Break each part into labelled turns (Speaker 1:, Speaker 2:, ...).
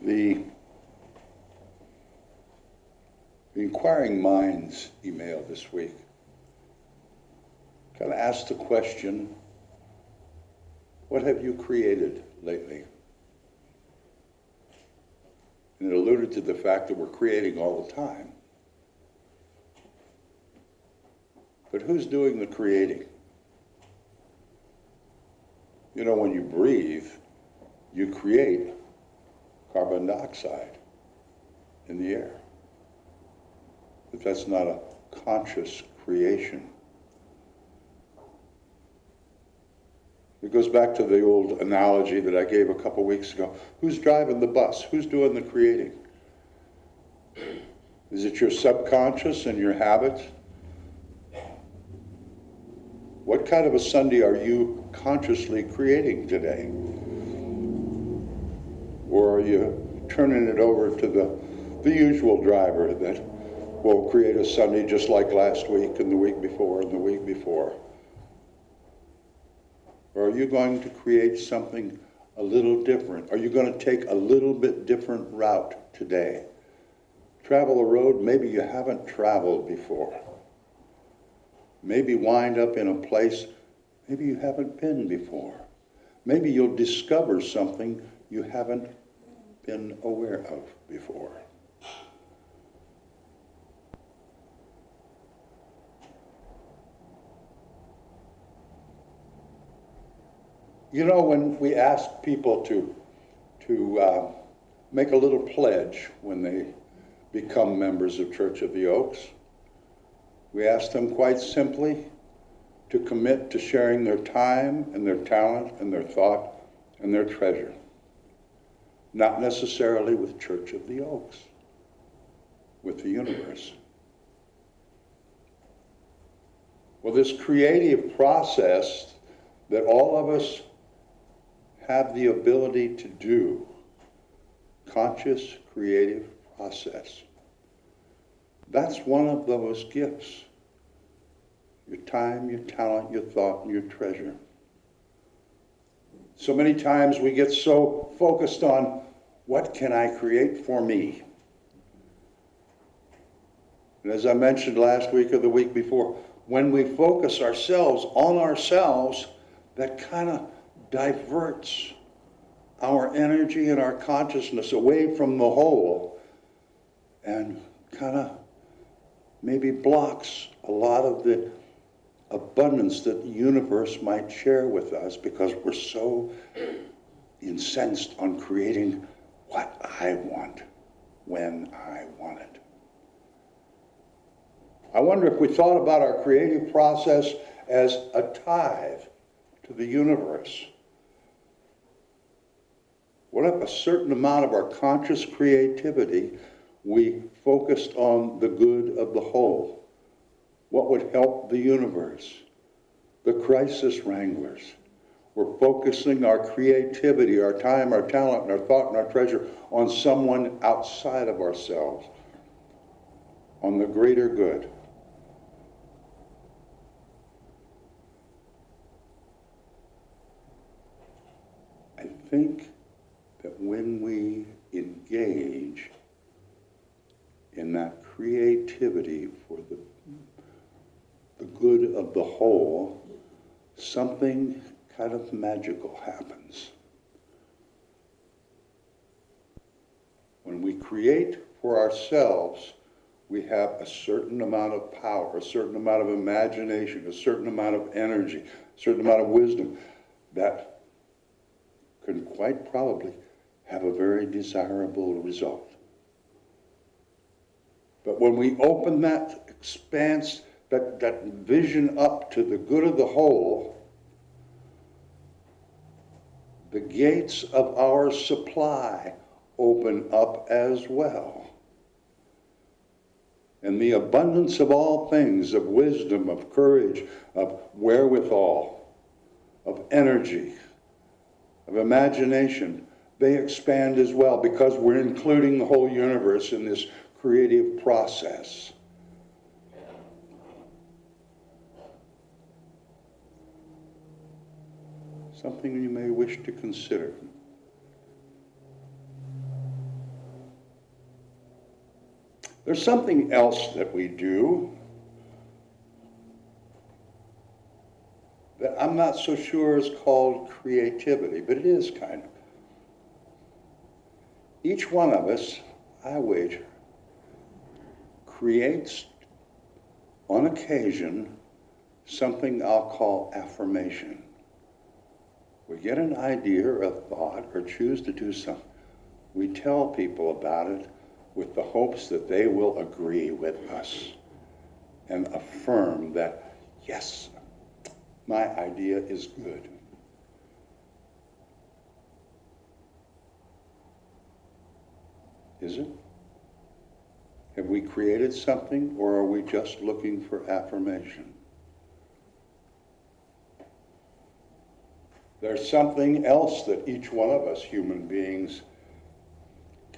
Speaker 1: The Inquiring Minds email this week kind of asked the question, what have you created lately? And it alluded to the fact that we're creating all the time. But who's doing the creating? You know, when you breathe, you create carbon dioxide in the air. But that's not a conscious creation. It goes back to the old analogy that I gave a couple weeks ago. Who's driving the bus? Who's doing the creating? Is it your subconscious and your habits? What kind of a Sunday are you consciously creating today? Or are you turning it over to the usual driver that will create a Sunday just like last week and the week before and the week before? Or are you going to create something a little different? Are you going to take a little bit different route today? Travel a road maybe you haven't traveled before. Maybe wind up in a place maybe you haven't been before. Maybe you'll discover something you haven't been aware of before. You know, when we ask people to make a little pledge when they become members of Church of the Oaks, we ask them quite simply to commit to sharing their time and their talent and their thought and their treasure. Not necessarily with Church of the Oaks, with the universe. Well, this creative process that all of us have the ability to do, conscious creative process, that's one of those gifts. Your time, your talent, your thought, and your treasure. So many times we get so focused on what can I create for me? And as I mentioned last week or the week before, when we focus ourselves on ourselves, that kind of diverts our energy and our consciousness away from the whole and kind of maybe blocks a lot of the abundance that the universe might share with us because we're so incensed on creating what I want when I want it. I wonder if we thought about our creative process as a tithe to the universe. What if a certain amount of our conscious creativity we focused on the good of the whole? What would help the universe? The crisis wranglers. We're focusing our creativity, our time, our talent, and our thought, and our treasure on someone outside of ourselves, on the greater good. I think that when we engage in that creativity for the good of the whole, something kind of magical happens. When we create for ourselves, we have a certain amount of power, a certain amount of imagination, a certain amount of energy, a certain amount of wisdom that can quite probably have a very desirable result. But when we open that expanse, that vision up to the good of the whole, the gates of our supply open up as well. And the abundance of all things, of wisdom, of courage, of wherewithal, of energy, of imagination, they expand as well because we're including the whole universe in this creative process. Something you may wish to consider. There's something else that we do that I'm not so sure is called creativity, but it is kind of. Each one of us, I wager, creates on occasion something I'll call affirmation. We get an idea or a thought or choose to do something. We tell people about it with the hopes that they will agree with us and affirm that, yes, my idea is good. Is it? Have we created something, or are we just looking for affirmation? There's something else that each one of us human beings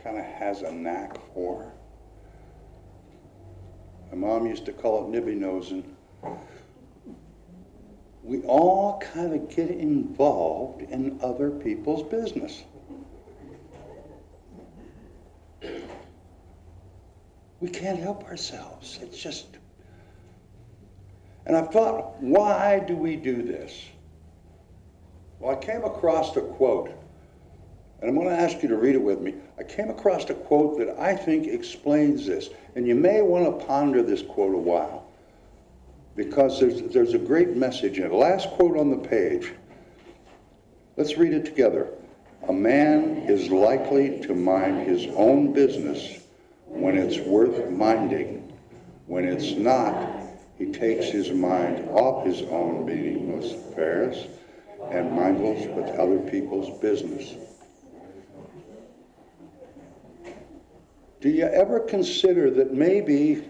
Speaker 1: kind of has a knack for. My mom used to call it nibby-nosing. We all kind of get involved in other people's business. We can't help ourselves. It's just... And I've thought, why do we do this? Well, I came across a quote, and I'm going to ask you to read it with me. I came across a quote that I think explains this, and you may want to ponder this quote a while, because there's a great message in it. Last quote on the page. Let's read it together. A man is likely to mind his own business when it's worth minding. When it's not, he takes his mind off his own meaningless affairs and mindles with other people's business. Do you ever consider that maybe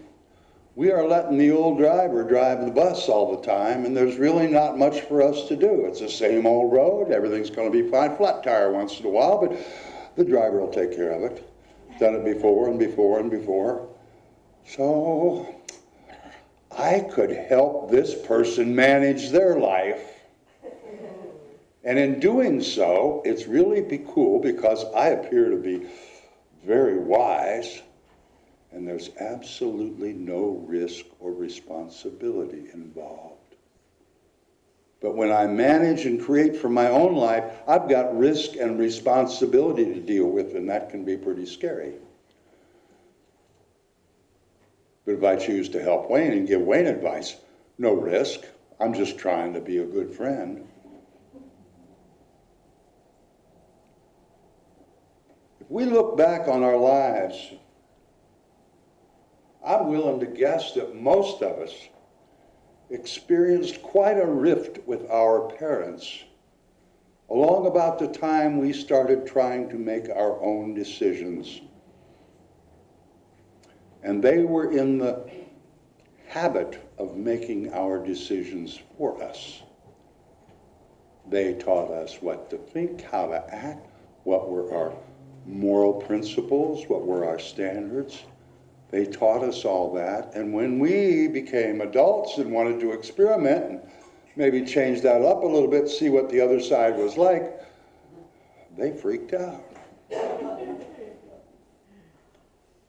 Speaker 1: we are letting the old driver drive the bus all the time, and there's really not much for us to do? It's the same old road, everything's going to be fine, flat tire once in a while, but the driver will take care of it. Done it before and before and before. So I could help this person manage their life. And in doing so, it's really cool because I appear to be very wise, and there's absolutely no risk or responsibility involved. But when I manage and create for my own life, I've got risk and responsibility to deal with, and that can be pretty scary. But if I choose to help Wayne and give Wayne advice, no risk. I'm just trying to be a good friend. If we look back on our lives, I'm willing to guess that most of us experienced quite a rift with our parents along about the time we started trying to make our own decisions. And they were in the habit of making our decisions for us. They taught us what to think, how to act, what were our moral principles, what were our standards. They taught us all that, and when we became adults and wanted to experiment and maybe change that up a little bit, see what the other side was like, they freaked out.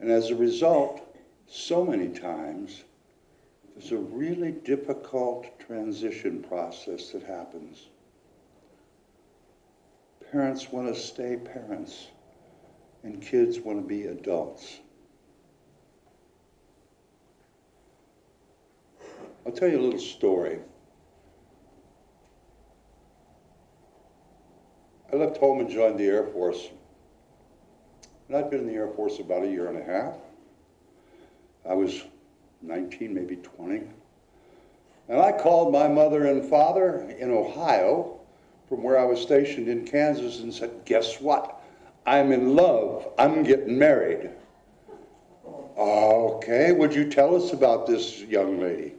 Speaker 1: And as a result, so many times, there's a really difficult transition process that happens. Parents want to stay parents, and kids want to be adults. I'll tell you a little story. I left home and joined the Air Force. And I'd been in the Air Force about a year and a half. I was 19, maybe 20. And I called my mother and father in Ohio from where I was stationed in Kansas and said, guess what? I'm in love. I'm getting married. Okay, would you tell us about this young lady?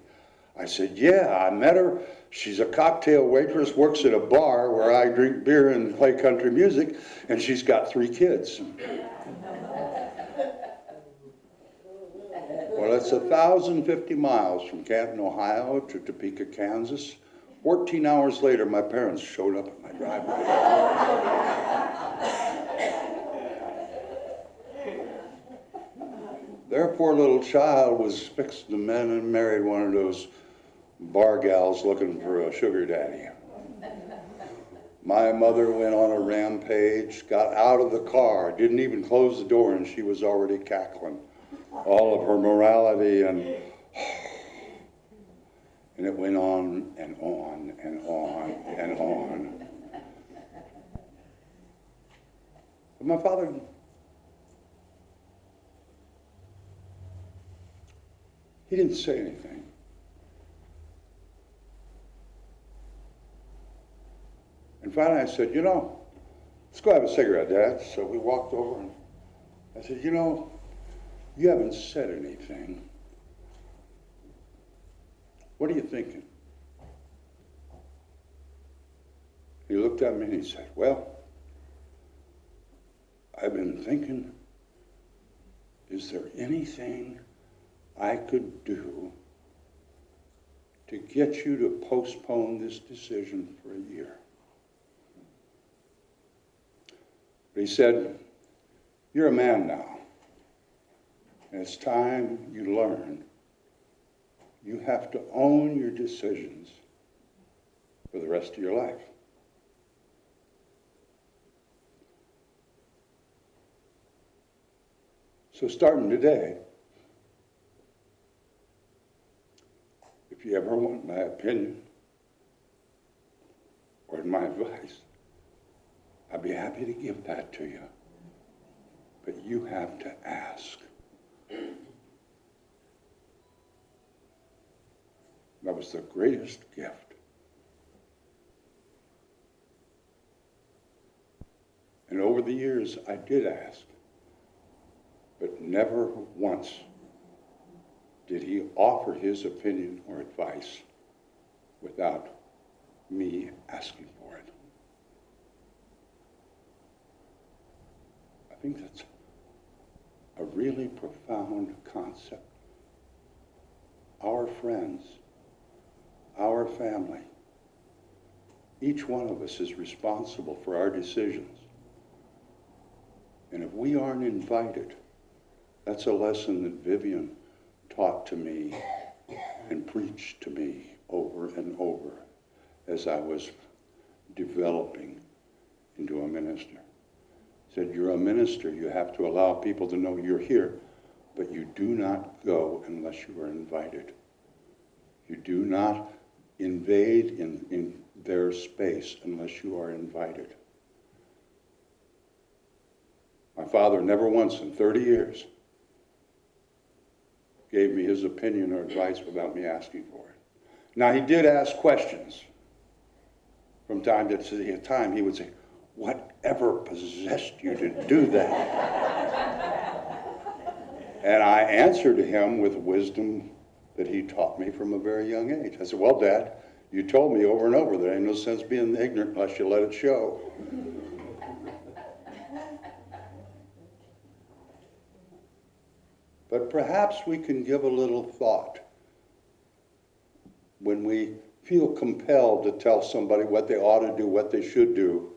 Speaker 1: I said, yeah, I met her. She's a cocktail waitress, works at a bar where I drink beer and play country music, and she's got 3 kids. Well, it's 1,050 miles from Canton, Ohio to Topeka, Kansas. 14 hours later, my parents showed up at my driveway. Their poor little child was fixed to men and married one of those bar gals looking for a sugar daddy. My mother went on a rampage, got out of the car, didn't even close the door, and she was already cackling. All of her morality and it went on and on and on and on. But my father, he didn't say anything. And finally I said, let's go have a cigarette, Dad. So we walked over and I said, you haven't said anything. What are you thinking? He looked at me and he said, well, I've been thinking, is there anything I could do to get you to postpone this decision for a year? But he said, you're a man now, and it's time you learn. You have to own your decisions for the rest of your life. So starting today, if you ever want my opinion or my advice, I'd be happy to give that to you. But you have to ask. That was the greatest gift. And over the years, I did ask, but never once did he offer his opinion or advice without me asking for it. I think that's a really profound concept. Our friends, our family, each one of us is responsible for our decisions. And if we aren't invited, that's a lesson that Vivian taught to me and preached to me over and over as I was developing into a minister. Said, you're a minister, you have to allow people to know you're here, but you do not go unless you are invited. You do not invade in their space unless you are invited. My father never once in 30 years gave me his opinion or advice without me asking for it. Now, he did ask questions. From time to time, he would say, whatever possessed you to do that? And I answered him with wisdom that he taught me from a very young age. I said, well, Dad, you told me over and over there ain't no sense being ignorant unless you let it show. But perhaps we can give a little thought when we feel compelled to tell somebody what they ought to do, what they should do.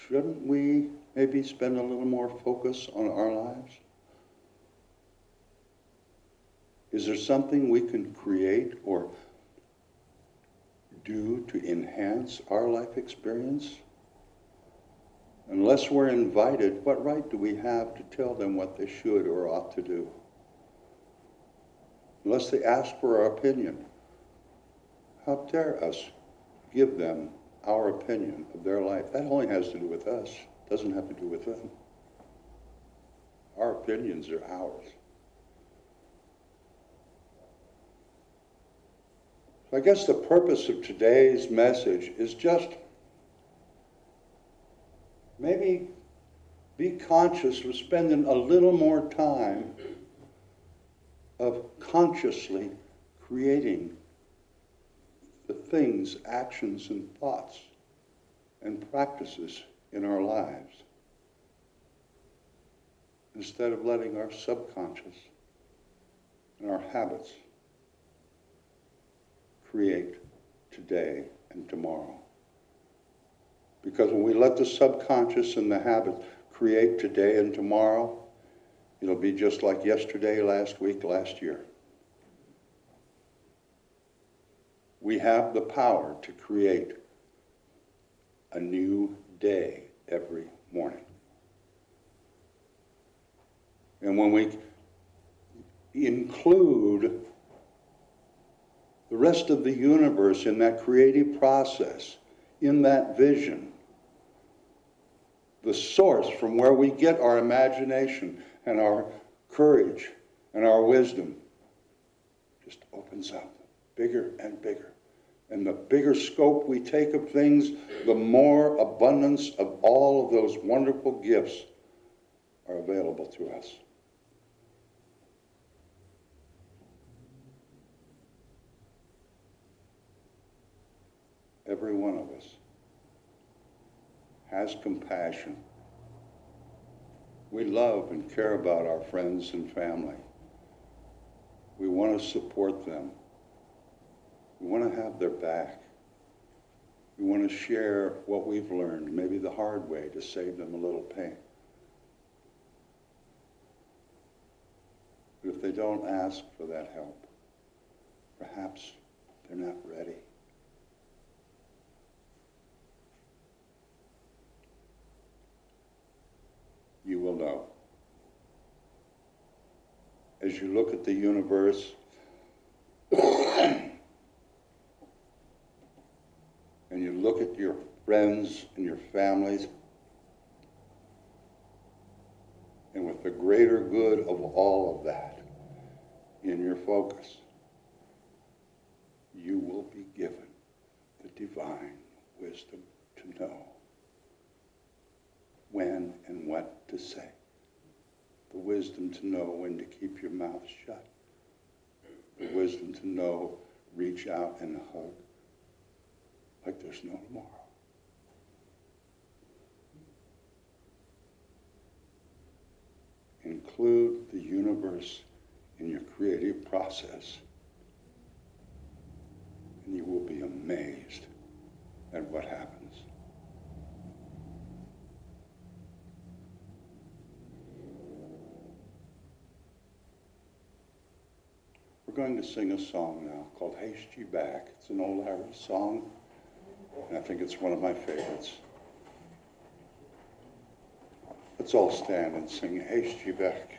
Speaker 1: Shouldn't we maybe spend a little more focus on our lives? Is there something we can create or do to enhance our life experience? Unless we're invited, what right do we have to tell them what they should or ought to do? Unless they ask for our opinion, how dare us give them our opinion of their life? That only has to do with us. It doesn't have to do with them. Our opinions are ours. So I guess the purpose of today's message is just maybe be conscious of spending a little more time of consciously creating the things, actions, and thoughts and practices in our lives, instead of letting our subconscious and our habits create today and tomorrow. Because when we let the subconscious and the habit create today and tomorrow, it'll be just like yesterday, last week, last year. We have the power to create a new day every morning. And when we include the rest of the universe in that creative process, in that vision, the source from where we get our imagination and our courage and our wisdom just opens up bigger and bigger. And the bigger scope we take of things, the more abundance of all of those wonderful gifts are available to us. Every one of us has compassion. We love and care about our friends and family. We want to support them. We want to have their back. We want to share what we've learned, maybe the hard way, to save them a little pain. But if they don't ask for that help, perhaps they're not ready. You will know. As you look at the universe, and you look at your friends and your families, and with the greater good of all of that in your focus, you will be given the divine wisdom to know when and what to say, the wisdom to know when to keep your mouth shut, the wisdom to know, reach out and hug like there's no tomorrow. Include the universe in your creative process, and you will be amazed at what happens. We're going to sing a song now called Haste Ye Back. It's an old Irish song, and I think it's one of my favorites. Let's all stand and sing Haste Ye Back.